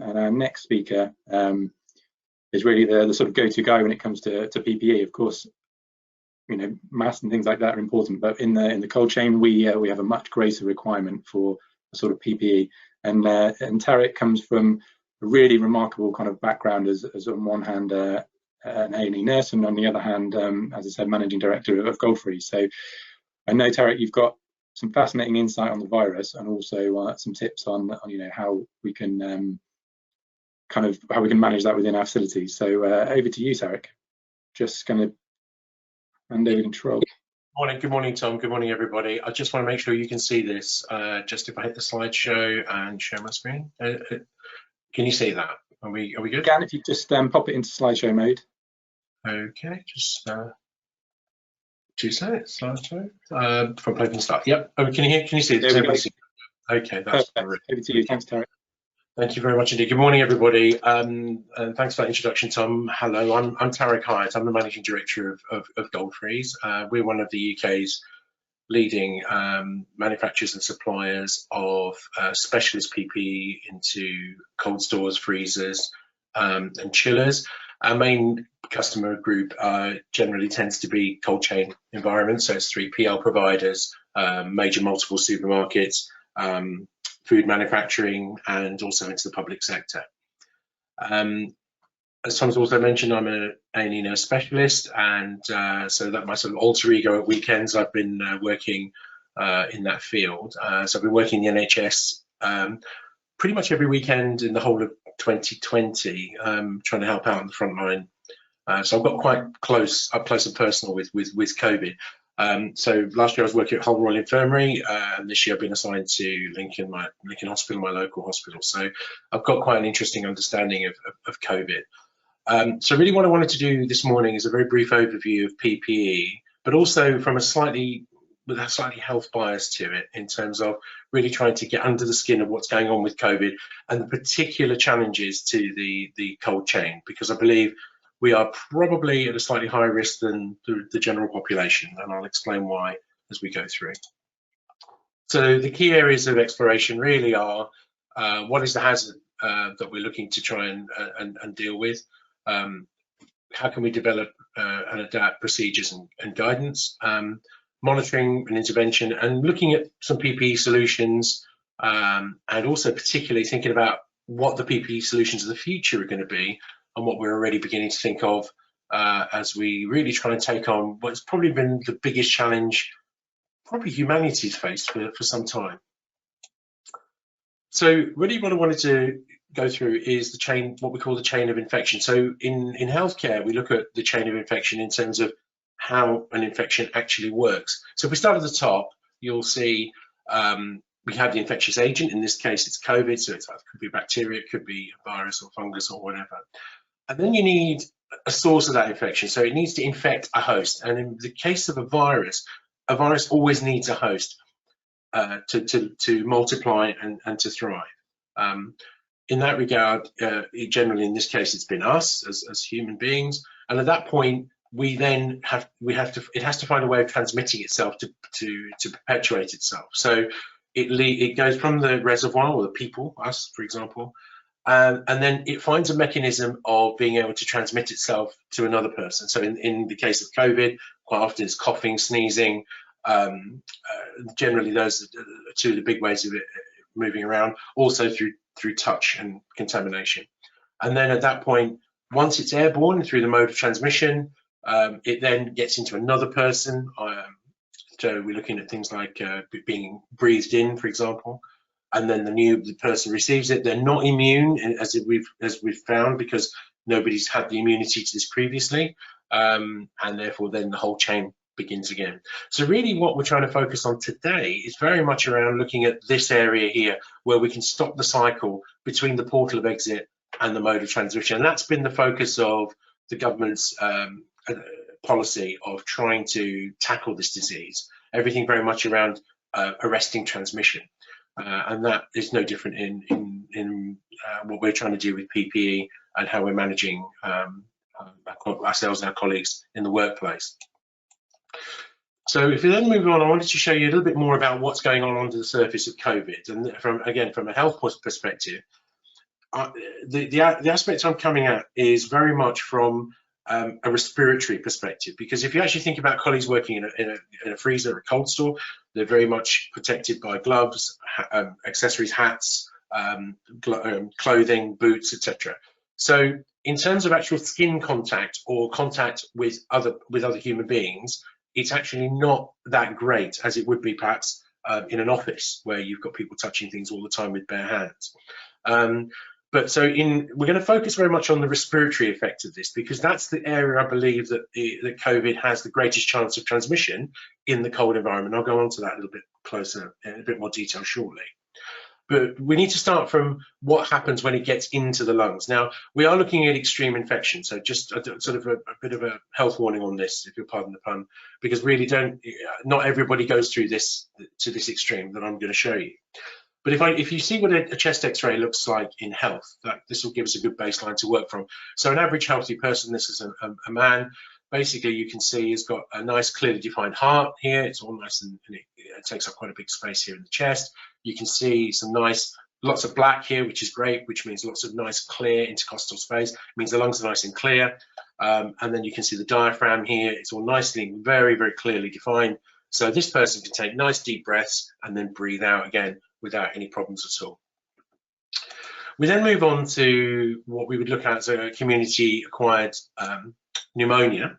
And our next speaker is really the sort of go-to guy when it comes to PPE. Of course, you know, masks and things like that are important, but in the cold chain, we have a much greater requirement for a sort of PPE. And Tarek comes from a really remarkable kind of background as on one hand an A&E nurse, and on the other hand, as I said, managing director of Goldfreeze. So I know, Tarek, you've got some fascinating insight on the virus, and also some tips on you know how we can how we can manage that within our facilities. So over to you, Tarek. Just going to hand over control. Good morning, Tom. Good morning, everybody. I just want to make sure you can see this. Just if I hit the slideshow and share my screen, can you see that? Are we good? Again, if you just pop it into slideshow mode. Okay, just 2 seconds. Slideshow from open start. Yep. Oh, can you see this? Okay, that's perfect. Over to you. Thanks, Tarek. Thank you very much indeed. Good morning, everybody, and thanks for that introduction, Tom. Hello, I'm Tarek Hayat. I'm the Managing Director of Goldfreeze. We're one of the UK's leading manufacturers and suppliers of specialist PPE into cold stores, freezers, and chillers. Our main customer group generally tends to be cold chain environments, so it's 3PL providers, major multiple supermarkets, food manufacturing, and also into the public sector. As Tom's also mentioned, I'm an A&E Nurse specialist, and so that my sort of alter ego at weekends. I've been working in that field. So I've been working in the NHS pretty much every weekend in the whole of 2020, trying to help out on the front line. So I've got quite up close and personal with COVID. So last year I was working at Hull Royal Infirmary, and this year I've been assigned to Lincoln Hospital, my local hospital. So I've got quite an interesting understanding of COVID. So really what I wanted to do this morning is a very brief overview of PPE, but also from with a slightly health bias to it, in terms of really trying to get under the skin of what's going on with COVID and the particular challenges to the cold chain, because I believe we are probably at a slightly higher risk than the general population, and I'll explain why as we go through. So the key areas of exploration really are, what is the hazard that we're looking to try and deal with? How can we develop and adapt procedures and guidance? Monitoring and intervention, and looking at some PPE solutions, and also particularly thinking about what the PPE solutions of the future are going to be, and what we're already beginning to think of as we really try and take on what's probably been the biggest challenge probably humanity's faced for some time. So really what I wanted to go through is the chain, what we call the chain of infection. So in healthcare, we look at the chain of infection in terms of how an infection actually works. So if we start at the top, you'll see we have the infectious agent. In this case, it's COVID, so it could be bacteria, it could be a virus or fungus or whatever. And then you need a source of that infection. So it needs to infect a host. And in the case of a virus always needs a host to multiply and to thrive. In that regard, generally in this case, it's been us as human beings. And at that point, it has to find a way of transmitting itself to perpetuate itself. So it goes from the reservoir, or the people, us, for example, and then it finds a mechanism of being able to transmit itself to another person. So in the case of COVID, quite often it's coughing, sneezing. Generally, those are two of the big ways of it moving around. Also through touch and contamination. And then at that point, once it's airborne through the mode of transmission, it then gets into another person. So we're looking at things like being breathed in, for example, and then the person receives it. They're not immune, as we've found, because nobody's had the immunity to this previously, and therefore then the whole chain begins again. So really what we're trying to focus on today is very much around looking at this area here, where we can stop the cycle between the portal of exit and the mode of transmission. And that's been the focus of the government's policy of trying to tackle this disease. Everything very much around arresting transmission. And that is no different in what we're trying to do with PPE and how we're managing ourselves and our colleagues in the workplace. So if we then move on, I wanted to show you a little bit more about what's going on under the surface of COVID. And from a health perspective, the aspect I'm coming at is very much from a respiratory perspective, because if you actually think about colleagues working in a freezer or a cold store, they're very much protected by gloves, accessories, hats, clothing, boots, etc. So in terms of actual skin contact or contact with other human beings, it's actually not that great as it would be perhaps in an office where you've got people touching things all the time with bare hands. But so we're going to focus very much on the respiratory effect of this, because that's the area I believe that that COVID has the greatest chance of transmission in the cold environment. I'll go on to that a little bit closer in a bit more detail shortly. But we need to start from what happens when it gets into the lungs. Now, we are looking at extreme infection, so just sort of a bit of a health warning on this, if you'll pardon the pun, because really not everybody goes through this to this extreme that I'm going to show you. But if you see what a chest X-ray looks like in health, this will give us a good baseline to work from. So an average healthy person, this is a man. Basically, you can see he's got a nice, clearly defined heart here. It's all nice and it takes up quite a big space here in the chest. You can see lots of black here, which is great, which means lots of nice, clear intercostal space. It means the lungs are nice and clear. And then you can see the diaphragm here. It's all nicely, very, very clearly defined. So this person can take nice deep breaths and then breathe out again without any problems at all. We then move on to what we would look at as a community-acquired pneumonia.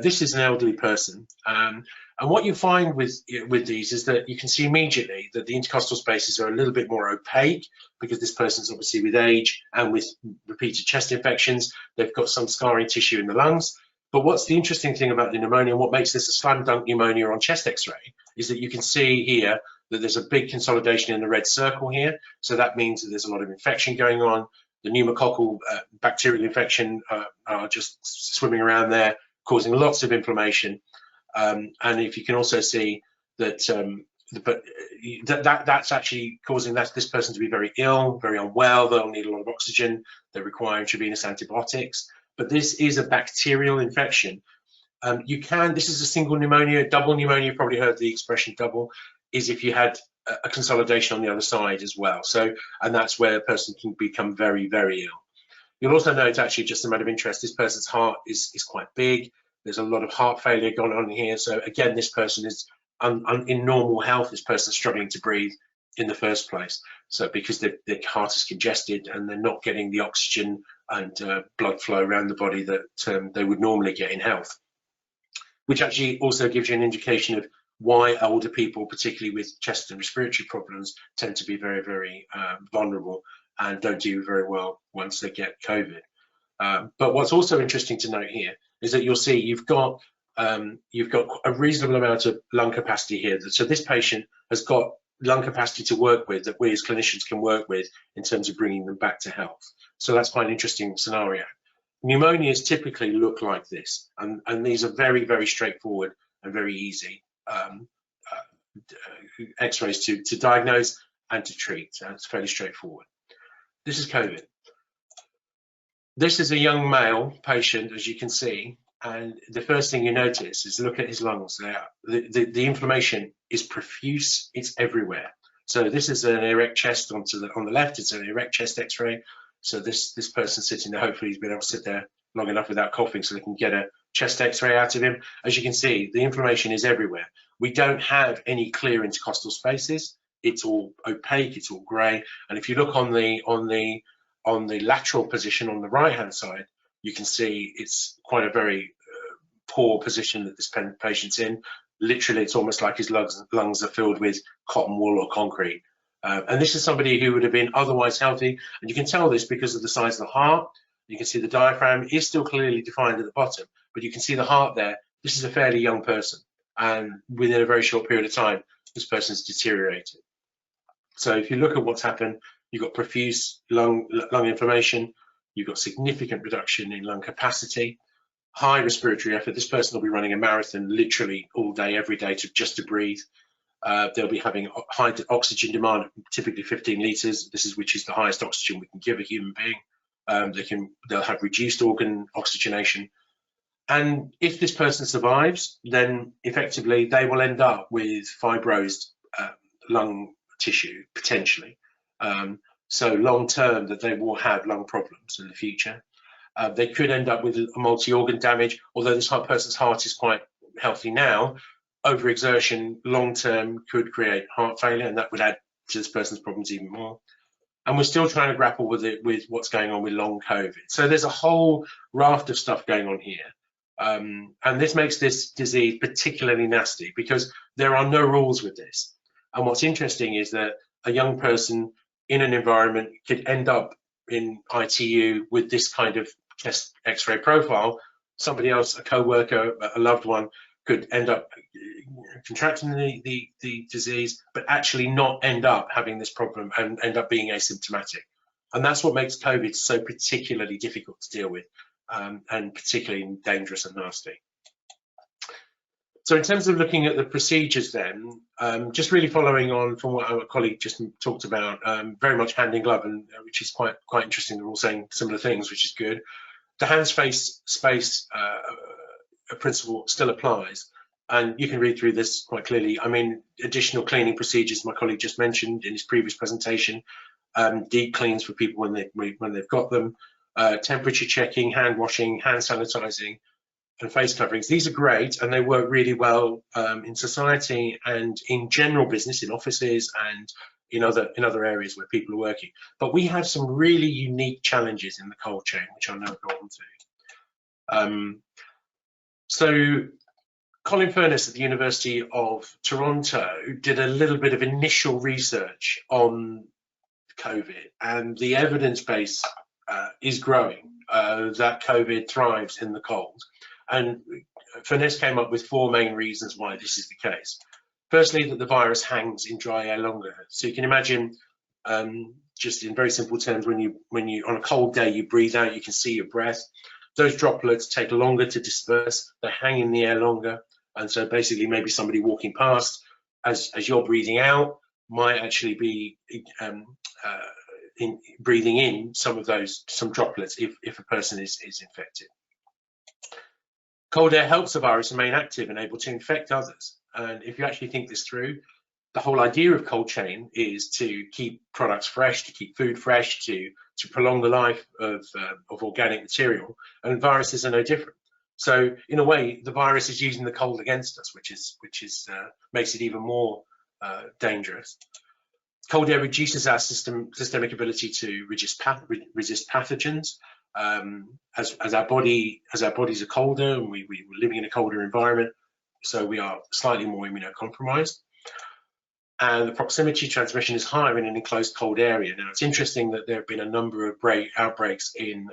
This is an elderly person, and what you find with these is that you can see immediately that the intercostal spaces are a little bit more opaque, because this person's obviously with age and with repeated chest infections. They've got some scarring tissue in the lungs. But what's the interesting thing about the pneumonia, and what makes this a slam dunk pneumonia on chest X-ray, is that you can see here that there's a big consolidation in the red circle here. So that means that there's a lot of infection going on. The pneumococcal bacterial infection are just swimming around there, causing lots of inflammation. And if you can also see that, that's actually causing this person to be very ill, very unwell. They'll need a lot of oxygen. They require intravenous antibiotics. But this is a bacterial infection. This is a single pneumonia. Double pneumonia, you've probably heard the expression double, is if you had a consolidation on the other side as well. So, and that's where a person can become very, very ill. You'll also note, actually, just a matter of interest, this person's heart is quite big. There's a lot of heart failure going on here. So again, this person is in normal health. This person's struggling to breathe in the first place. So because their heart is congested and they're not getting the oxygen and blood flow around the body that they would normally get in health, which actually also gives you an indication of why older people, particularly with chest and respiratory problems, tend to be very, very vulnerable and don't do very well once they get COVID. But what's also interesting to note here is that you'll see you've got a reasonable amount of lung capacity here. So this patient has got lung capacity to work with, that we as clinicians can work with in terms of bringing them back to health. So that's quite an interesting scenario. Pneumonias typically look like this, and these are very, very straightforward and very easy X-rays to diagnose and to treat. So it's fairly straightforward. This is COVID. This is a young male patient, as you can see, and the first thing you notice is look at his lungs. The inflammation is profuse, it's everywhere. So this is an erect chest on the left, it's an erect chest X-ray. So this person sitting there, hopefully he's been able to sit there long enough without coughing so they can get a chest X-ray out of him. As you can see, the inflammation is everywhere. We don't have any clear intercostal spaces. It's all opaque, it's all grey. And if you look on the lateral position on the right-hand side, you can see it's quite a very poor position that this patient's in. Literally, it's almost like his lungs are filled with cotton wool or concrete. And this is somebody who would have been otherwise healthy. And you can tell this because of the size of the heart. You can see the diaphragm is still clearly defined at the bottom, but you can see the heart there. This is a fairly young person. And within a very short period of time, this person's deteriorated. So if you look at what's happened, you've got profuse lung inflammation. You've got significant reduction in lung capacity, high respiratory effort. This person will be running a marathon literally all day, every day, just to breathe. They'll be having high oxygen demand, typically 15 litres. Which is the highest oxygen we can give a human being. They'll have reduced organ oxygenation. And if this person survives, then effectively they will end up with fibrosed lung tissue, potentially. so long term that they will have lung problems in the future. They could end up with a multi-organ damage, although this person's heart is quite healthy now. Overexertion long term could create heart failure, and that would add to this person's problems even more. And we're still trying to grapple with it, with what's going on with long COVID. So there's a whole raft of stuff going on here. And this makes this disease particularly nasty because there are no rules with this. And what's interesting is that a young person in an environment could end up in ITU with this kind of chest X-ray profile. Somebody else, a co-worker, a loved one, could end up contracting the disease, but actually not end up having this problem and end up being asymptomatic. And that's what makes COVID so particularly difficult to deal with, and particularly dangerous and nasty. So in terms of looking at the procedures then, just really following on from what our colleague just talked about, very much hand in glove, and which is quite interesting. They're all saying similar things, which is good. The hands face space principle still applies, and you can read through this quite clearly. I mean, additional cleaning procedures my colleague just mentioned in his previous presentation, deep cleans for people when they've got them, temperature checking, hand washing, hand sanitizing, and face coverings. These are great, and they work really well in society and in general business, in offices and in other areas where people are working. But we have some really unique challenges in the cold chain, which I'll now go on to. So Colin Furness at the University of Toronto did a little bit of initial research on COVID, and the evidence base is growing that COVID thrives in the cold. And Furness came up with 4 main reasons why this is the case. Firstly, that the virus hangs in dry air longer. So you can imagine, just in very simple terms, when you on a cold day you breathe out, you can see your breath. Those droplets take longer to disperse. They hang in the air longer, and so basically maybe somebody walking past as you're breathing out might actually be breathing in some droplets if a person is infected. Cold air helps the virus remain active and able to infect others. And if you actually think this through, the whole idea of cold chain is to keep products fresh, to keep food fresh, to prolong the life of organic material, and viruses are no different. So in a way, the virus is using the cold against us, which makes it even more dangerous. Cold air reduces our systemic ability to resist pathogens. As our bodies are colder, and we're living in a colder environment, so we are slightly more immunocompromised. And the proximity transmission is higher in an enclosed cold area. Now, it's interesting that there have been a number of outbreaks in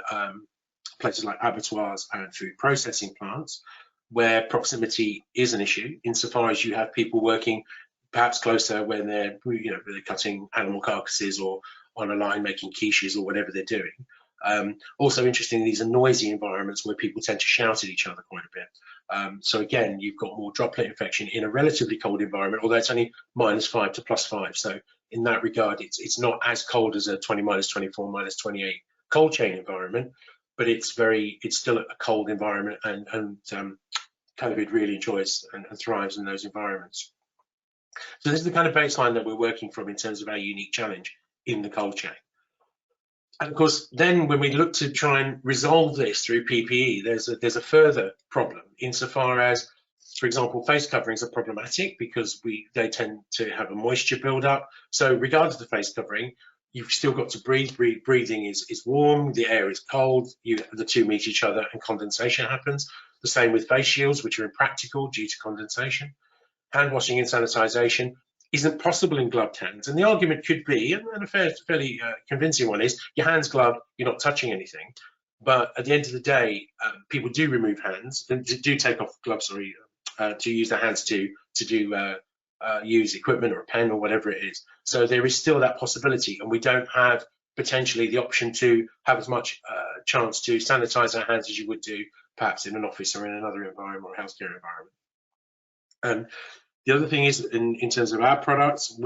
places like abattoirs and food processing plants, where proximity is an issue, insofar as you have people working perhaps closer when they're cutting animal carcasses or on a line making quiches or whatever they're doing. Also interesting, these are noisy environments where people tend to shout at each other quite a bit. So again, you've got more droplet infection in a relatively cold environment, although it's only -5 to +5. So in that regard, it's not as cold as a -24, -28 cold chain environment, but it's still a cold environment, and COVID really enjoys and thrives in those environments. So this is the kind of baseline that we're working from in terms of our unique challenge in the cold chain. And of course, then when we look to try and resolve this through PPE, there's a further problem insofar as, for example, face coverings are problematic because they tend to have a moisture build-up. So regardless of the face covering, you've still got to breathe. Breathing is warm, the air is cold, the two meet each other and condensation happens. The same with face shields, which are impractical due to condensation. Hand washing and sanitization isn't possible in gloved hands, and the argument could be, and a fairly convincing one, is your hands gloved, you're not touching anything. But at the end of the day, people do remove hands and do take off gloves, to use their hands to use equipment or a pen or whatever it is. So there is still that possibility, and we don't have potentially the option to have as much chance to sanitize our hands as you would do perhaps in an office or in another environment or healthcare environment. The other thing is, in terms of our products,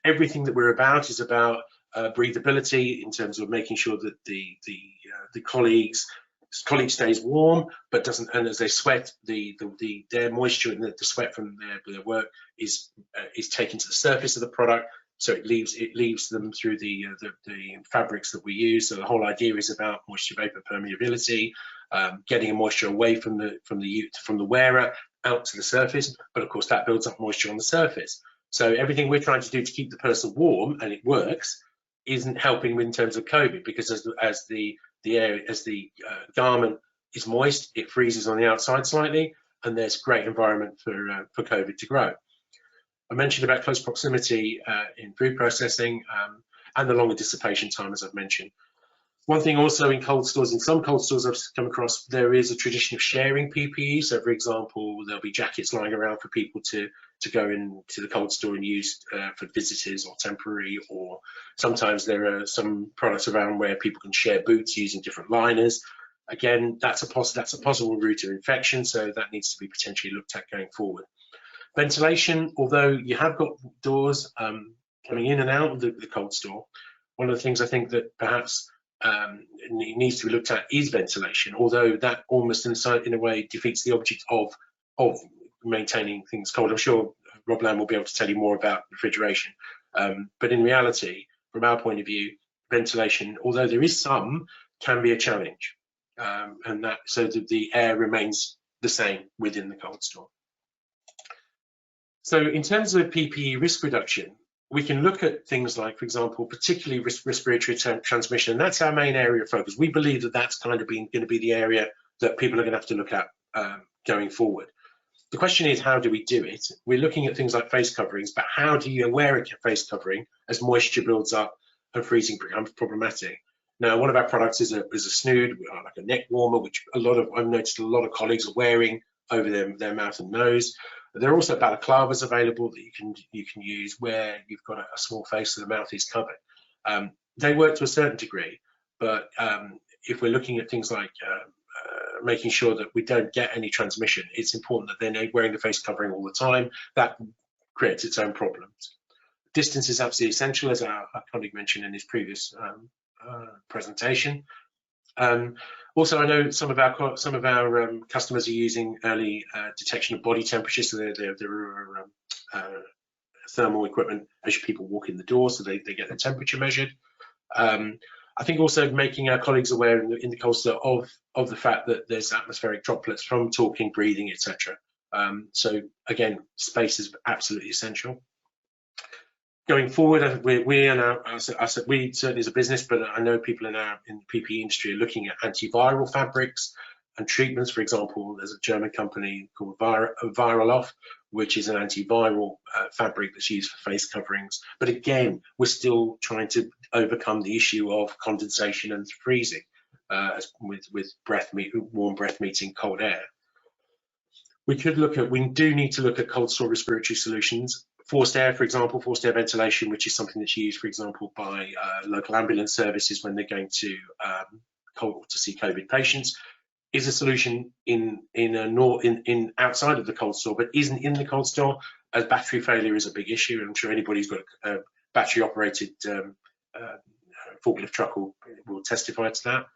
everything that we're about is about breathability, in terms of making sure that the colleague stays warm but doesn't, and as they sweat, their moisture and the sweat from their work is taken to the surface of the product, so it leaves them through the fabrics that we use. So the whole idea is about moisture vapor permeability, getting moisture away from the wearer out to the surface, but of course that builds up moisture on the surface. So everything we're trying to do to keep the person warm, and it works, isn't helping in terms of COVID, because as the garment is moist, it freezes on the outside slightly, and there's great environment for COVID to grow. I mentioned about close proximity in food processing, and the longer dissipation time, as I've mentioned. One thing also in cold stores, in some cold stores I've come across, there is a tradition of sharing PPE. So for example, there'll be jackets lying around for people to go into the cold store and use for visitors or temporary, or sometimes there are some products around where people can share boots using different liners. Again, that's a possible route of infection, so that needs to be potentially looked at going forward. Ventilation, although you have got doors coming in and out of the cold store, one of the things I think that perhaps needs to be looked at is ventilation, although that almost in a way defeats the object of maintaining things cold. I'm sure Rob Lamb will be able to tell you more about refrigeration, but in reality, from our point of view, ventilation, although there is some, can be a challenge, and that so that the air remains the same within the cold store. So in terms of PPE risk reduction, we can look at things like, for example, particularly respiratory transmission. And that's our main area of focus. We believe that that's kind of going to be the area that people are going to have to look at going forward. The question is, how do we do it? We're looking at things like face coverings, but how do you wear a face covering as moisture builds up and freezing becomes problematic? Now, one of our products is a snood, like a neck warmer, which I've noticed a lot of colleagues are wearing over their mouth and nose. There are also balaclavas available that you can use where you've got a small face so the mouth is covered. They work to a certain degree, but if we're looking at things like making sure that we don't get any transmission, it's important that they're wearing the face covering all the time. That creates its own problems. Distance is absolutely essential, as our colleague mentioned in his previous presentation. Also, I know some of our customers are using early detection of body temperature, so there are thermal equipment as people walk in the door, so they get their temperature measured. I think also making our colleagues aware in the cold store of the fact that there's atmospheric droplets from talking, breathing, etc. So again, space is absolutely essential. Going forward, we certainly as a business, but I know people in the PPE industry are looking at antiviral fabrics and treatments. For example, there's a German company called Viraloff, which is an antiviral fabric that's used for face coverings. But again, we're still trying to overcome the issue of condensation and freezing with warm breath meeting cold air. We do need to look at cold store respiratory solutions. Forced air, for example, forced air ventilation, which is something that's used, for example, by local ambulance services when they're going to see COVID patients, is a solution outside of the cold store, but isn't in the cold store, as battery failure is a big issue. I'm sure anybody who's got a battery-operated forklift truck will testify to that.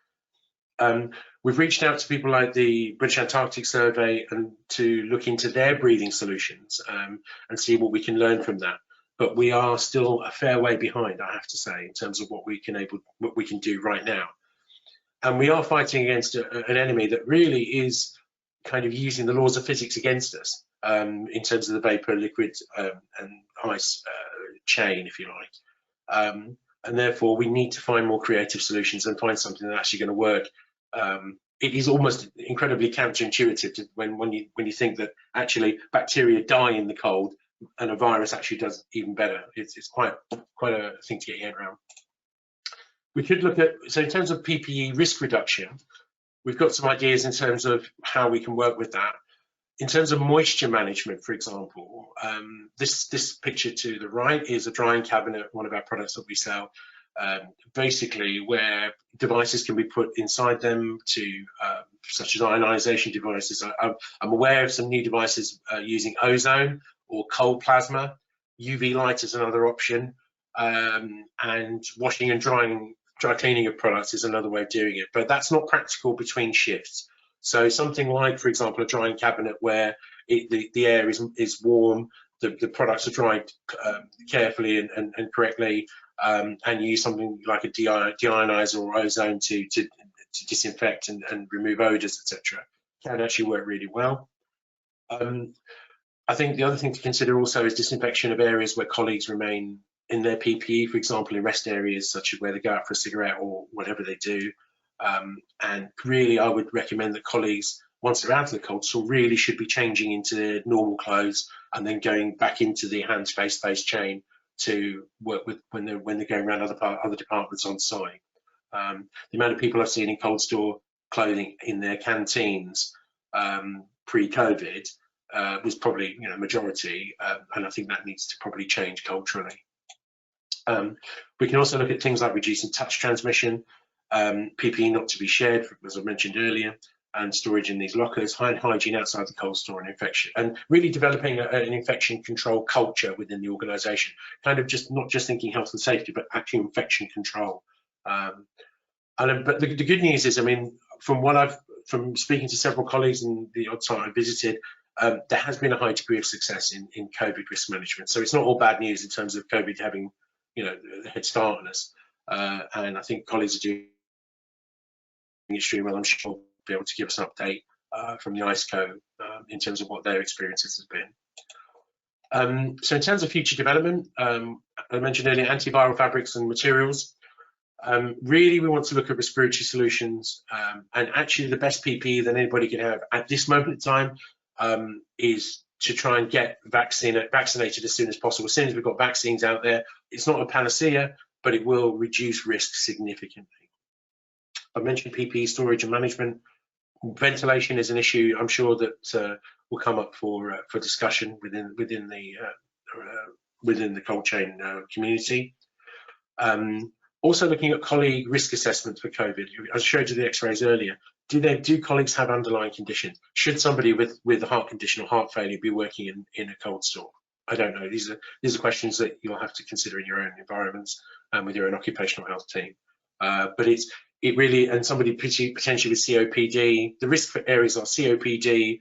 We've reached out to people like the British Antarctic Survey and to look into their breathing solutions and see what we can learn from that. But we are still a fair way behind, I have to say, in terms of what we can do right now. And we are fighting against an enemy that really is kind of using the laws of physics against us in terms of the vapor, liquid, and ice chain, if you like. And therefore, we need to find more creative solutions and find something that's actually going to work. It is almost incredibly counterintuitive when you think that actually bacteria die in the cold and a virus actually does even better. It's quite a thing to get your head around. We could look at, so in terms of PPE risk reduction, we've got some ideas in terms of how we can work with that. In terms of moisture management, for example, this picture to the right is a drying cabinet, one of our products that we sell, basically where devices can be put inside them such as ionization devices. I'm aware of some new devices using ozone or cold plasma. UV light is another option, and washing and dry cleaning of products is another way of doing it, but that's not practical between shifts. So something like, for example, a drying cabinet where the air is warm, the products are dried carefully and correctly, and use something like a deionizer or ozone to disinfect and remove odors, etc., can actually work really well. I think the other thing to consider also is disinfection of areas where colleagues remain in their PPE, for example, in rest areas such as where they go out for a cigarette or whatever they do. And really, I would recommend that colleagues, once they're out of the cold store, really should be changing into their normal clothes and then going back into the hand face chain to work with when they're going around other departments on site. The amount of people I've seen in cold store clothing in their canteens pre-COVID was probably majority, and I think that needs to probably change culturally. We can also look at things like reducing touch transmission, PPE not to be shared, as I mentioned earlier, and storage in these lockers, hygiene outside the cold store, and infection, and really developing an infection control culture within the organisation. Kind of not just thinking health and safety, but actually infection control. But the good news is, I mean, from speaking to several colleagues and the odd time I visited, there has been a high degree of success in COVID risk management. So it's not all bad news in terms of COVID having, the head start on us. And I think colleagues are doing extremely well. I'm sure they'll be able to give us an update from the ISCO in terms of what their experiences have been. So in terms of future development, I mentioned earlier antiviral fabrics and materials. Really, we want to look at respiratory solutions, and actually the best PPE that anybody can have at this moment in time is to try and get vaccinated as soon as possible. As soon as we've got vaccines out there, it's not a panacea, but it will reduce risk significantly. I mentioned PPE storage and management. Ventilation is an issue I'm sure that will come up for discussion within the cold chain community. Also looking at colleague risk assessment for COVID. I showed you the x-rays earlier. Do colleagues have underlying conditions? Should somebody with a heart condition or heart failure be working in a cold store? I don't know. These are questions that you'll have to consider in your own environments and with your own occupational health team. But it really, and somebody potentially with COPD, the risk for areas are COPD,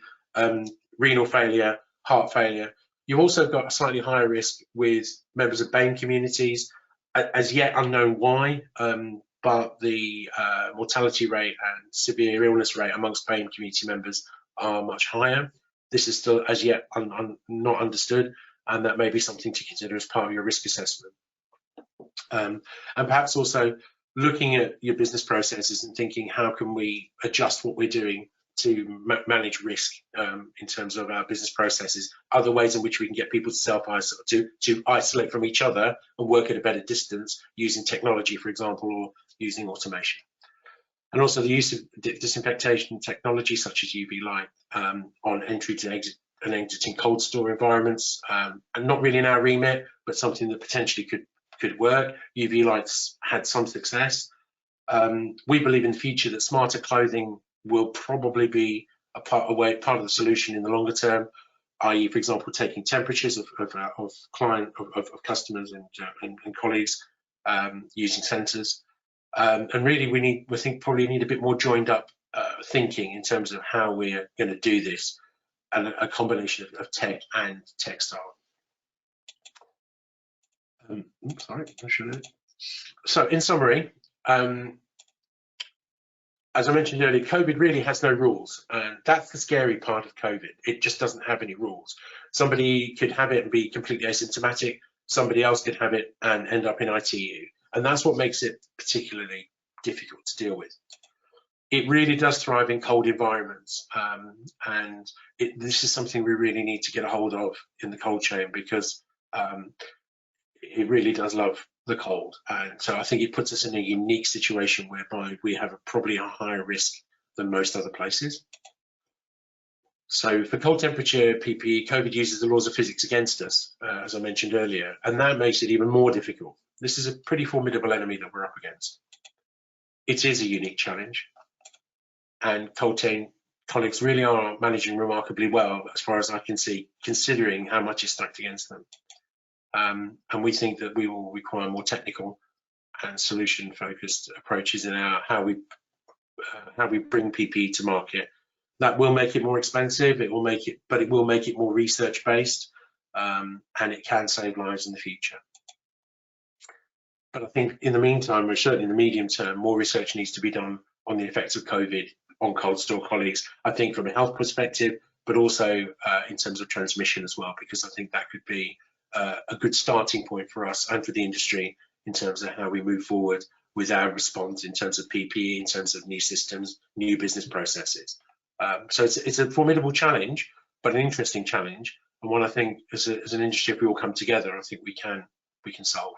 renal failure, heart failure. You've also got a slightly higher risk with members of BAME communities, as yet unknown why, but the mortality rate and severe illness rate amongst BAME community members are much higher. This is still as yet not understood, and that may be something to consider as part of your risk assessment. And perhaps also looking at your business processes and thinking, how can we adjust what we're doing to manage risk in terms of our business processes, other ways in which we can get people to self-isolate, to isolate from each other and work at a better distance using technology, for example, or using automation. And also the use of disinfection technology such as UV light on entry to exit and exiting cold store environments, and not really in our remit, but something that potentially could work. UV lights had some success. We believe in the future that smarter clothing will probably be a part of the solution in the longer term, i.e., for example, taking temperatures of customers and colleagues using sensors. And really, we probably need a bit more joined up thinking in terms of how we're going to do this, and a combination of tech and textile. So in summary, as I mentioned earlier, COVID really has no rules, and that's the scary part of COVID. It just doesn't have any rules. Somebody could have it and be completely asymptomatic. Somebody else could have it and end up in ITU, and that's what makes it particularly difficult to deal with. It really does thrive in cold environments, and this is something we really need to get a hold of in the cold chain, because it really does love the cold, and so I think it puts us in a unique situation whereby we have probably a higher risk than most other places. So for cold temperature PPE, COVID uses the laws of physics against us, as I mentioned earlier, and that makes it even more difficult. This is a pretty formidable enemy that we're up against. It is a unique challenge, and cold chain colleagues really are managing remarkably well, as far as I can see, considering how much is stacked against them. And we think that we will require more technical and solution-focused approaches in how we bring PPE to market. That will make it more expensive. It will make it more research-based. and it can save lives in the future. But I think in the meantime, or certainly in the medium term, more research needs to be done on the effects of COVID on cold store colleagues, I think from a health perspective, but also in terms of transmission as well, because I think that could be a good starting point for us and for the industry in terms of how we move forward with our response in terms of PPE, in terms of new systems, new business processes. So it's a formidable challenge, but an interesting challenge, and one I think as an industry, if we all come together, I think we can solve.